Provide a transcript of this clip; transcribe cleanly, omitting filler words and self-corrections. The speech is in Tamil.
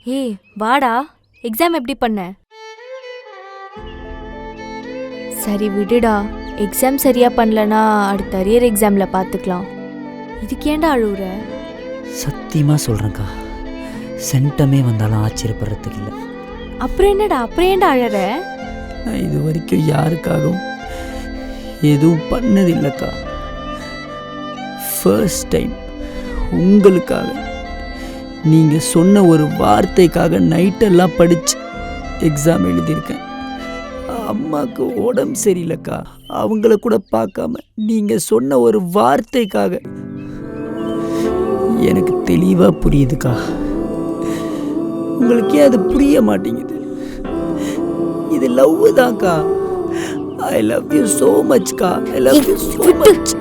ஹே வாடா, எக்ஸாம் எப்படி பண்ண? சரி விடுடா, எக்ஸாம் சரியா பண்ணலனா அடுத்த அரியர் எக்ஸாம்ல பார்த்துக்கலாம். இதுக்கு ஏன்டா அழுவுற? சத்தியமாக சொல்கிறேங்க்கா, சென்டமே வந்தாலும் ஆச்சரியப்படுறதுக்கு இல்லை. அப்புறம் என்னடா, அப்புறம் ஏன்டா அழற? நான் இது வரைக்கும் யாருக்காகவும் எதுவும் பண்ணதில்லைக்கா. ஃபர்ஸ்ட் டைம் உங்களுக்காக, நீங்கள் சொன்ன ஒரு வார்த்தைக்காக நைட்டெல்லாம் படித்து எக்ஸாம் எழுதியிருக்கேன். அம்மாவுக்கு உடம்பு சரியில்லைக்கா, அவங்கள கூட பார்க்காம நீங்கள் சொன்ன ஒரு வார்த்தைக்காக. எனக்கு தெளிவாக புரியுதுக்கா, உங்களுக்கே அது புரிய மாட்டேங்குது. இது லவ் தான்க்கா. ஐ லவ் யூ ஸோ மச்க்கா, I love you so much.